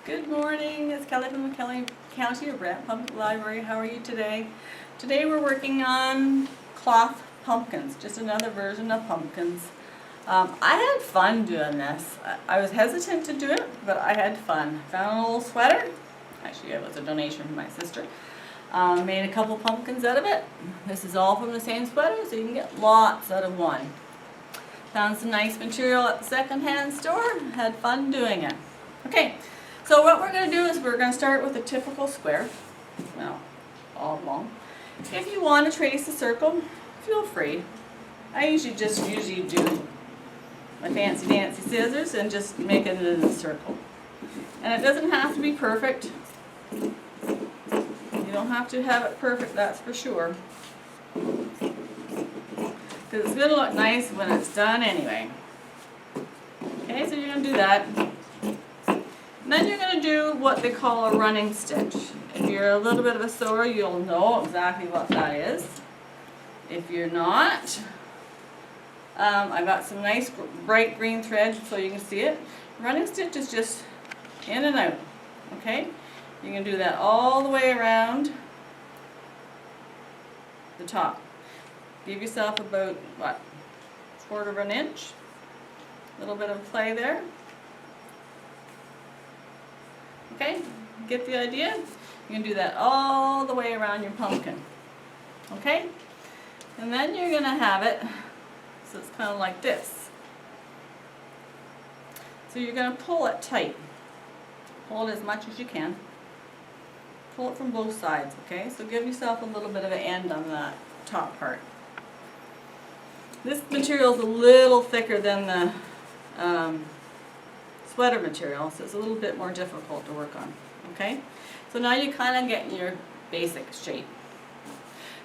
Good morning, it's Kelly from the Kelly County or Brant Public Library. How are you today? Today we're working on cloth pumpkins, just another version of pumpkins. I had fun doing this. I was hesitant to do it, but I had fun. Found a little sweater. Actually, it was a donation from my sister. Made a couple pumpkins out of it. This is all from the same sweater, so you can get lots out of one. Found some nice material at the secondhand store. Had fun doing it. Okay. So what we're going to do is we're going to start with a typical square, well, all along. If you want to trace a circle, feel free. I usually do my fancy dancy scissors and just make it in a circle. And it doesn't have to be perfect. You don't have to have it perfect, that's for sure. Because it's going to look nice when it's done anyway. Okay, so you're going to do that. And then you're going to do what they call a running stitch. If you're a little bit of a sewer, you'll know exactly what that is. If you're not, I've got some nice bright green thread so you can see it. Running stitch is just in and out. Okay? You can do that all the way around the top. Give yourself about, what, 1/4 of an inch. A little bit of play there. Okay, get the idea? You can do that all the way around your pumpkin. Okay? And then you're going to have it, so it's kind of like this. So you're going to pull it tight. Pull it as much as you can. Pull it from both sides, okay? So give yourself a little bit of an end on that top part. This material is a little thicker than the sweater material, so it's a little bit more difficult to work on. Okay, so now you kind of get your basic shape.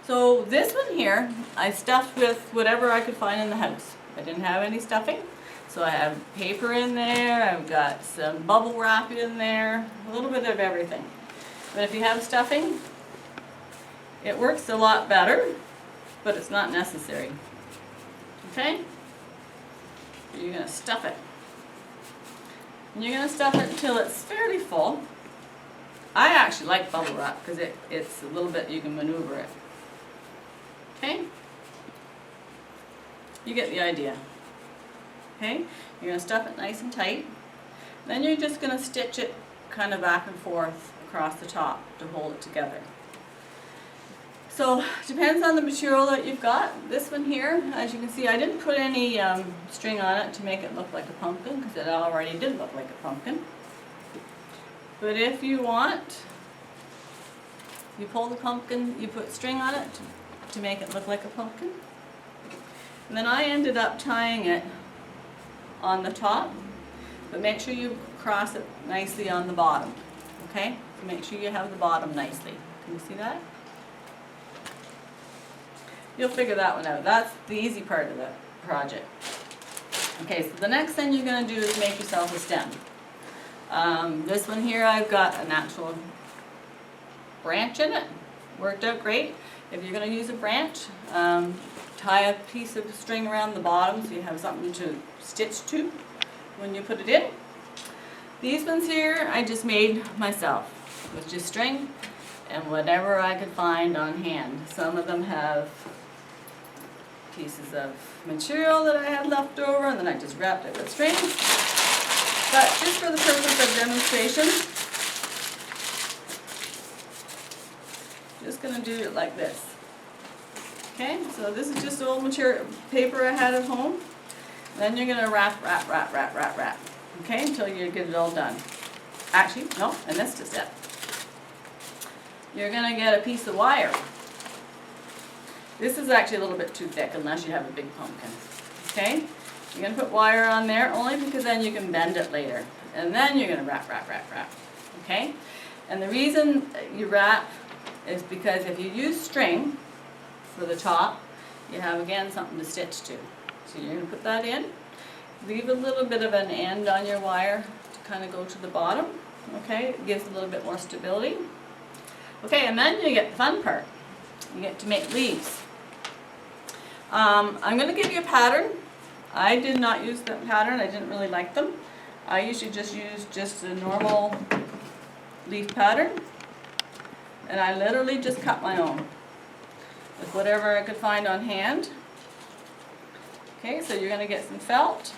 So this one here I stuffed with whatever I could find in the house. I didn't have any stuffing, so I have paper in there, I've got some bubble wrap in there, a little bit of everything. But if you have stuffing, it works a lot better, but it's not necessary. Okay, so you're going to stuff it. And you're going to stuff it until it's fairly full. I actually like bubble wrap because it's a little bit, you can maneuver it. Okay? You get the idea. Okay? You're going to stuff it nice and tight. Then you're just going to stitch it kind of back and forth across the top to hold it together. So, depends on the material that you've got. This one here, as you can see, I didn't put any string on it to make it look like a pumpkin, because it already did look like a pumpkin. But if you want, you pull the pumpkin, you put string on it to make it look like a pumpkin. And then I ended up tying it on the top, but make sure you cross it nicely on the bottom. Okay? So make sure you have the bottom nicely. Can you see that? You'll figure that one out. That's the easy part of the project. Okay, so the next thing you're going to do is make yourself a stem. This one here, I've got a natural branch in it. Worked out great. If you're going to use a branch, tie a piece of string around the bottom so you have something to stitch to when you put it in. These ones here, I just made myself with just string and whatever I could find on hand. Some of them have pieces of material that I had left over, and then I just wrapped it with string. But just for the purpose of demonstration, just going to do it like this. Okay, so this is just old material paper I had at home. Then you're going to wrap. Okay, until you get it all done. Actually, no, I missed a step. You're going to get a piece of wire. This is actually a little bit too thick unless you have a big pumpkin. Okay? You're going to put wire on there only because then you can bend it later. And then you're going to wrap. Okay? And the reason you wrap is because if you use string for the top, you have again something to stitch to. So you're going to put that in. Leave a little bit of an end on your wire to kind of go to the bottom. Okay? It gives a little bit more stability. Okay, and then you get the fun part. You get to make leaves. I'm going to give you a pattern. I did not use that pattern. I didn't really like them. I usually just use just a normal leaf pattern, and I literally just cut my own with whatever I could find on hand. Okay, so you're going to get some felt,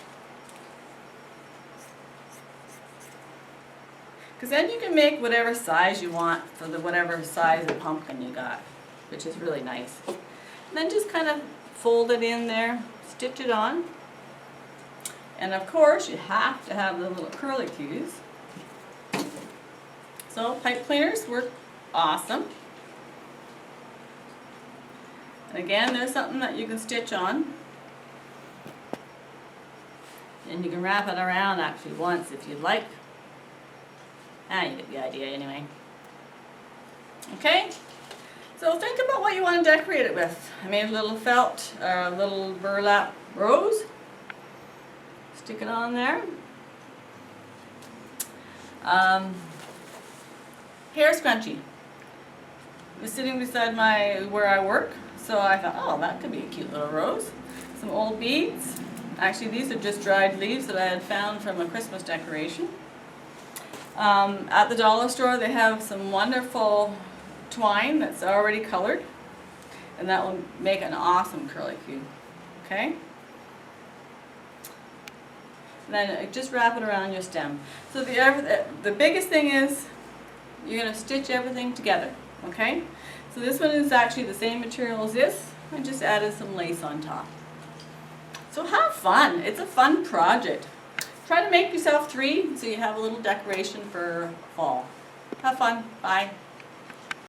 because then you can make whatever size you want for the whatever size of pumpkin you got, which is really nice. And then just kind of fold it in there, stitch it on, and of course you have to have the little curlicues. So pipe cleaners work awesome. And again, there's something that you can stitch on. And you can wrap it around actually once if you'd like. You get the idea anyway. Okay? So think about what you want to decorate it with. I made a little felt, a little burlap rose. Stick it on there. Hair scrunchie. It was sitting beside where I work, so I thought, oh, that could be a cute little rose. Some old beads. Actually, these are just dried leaves that I had found from a Christmas decoration. At the dollar store, they have some wonderful twine that's already colored, and that will make an awesome curlicue. Okay? And then just wrap it around your stem. So the biggest thing is you're going to stitch everything together. Okay? So this one is actually the same material as this. I just added some lace on top. So have fun. It's a fun project. Try to make yourself 3 so you have a little decoration for fall. Have fun. Bye.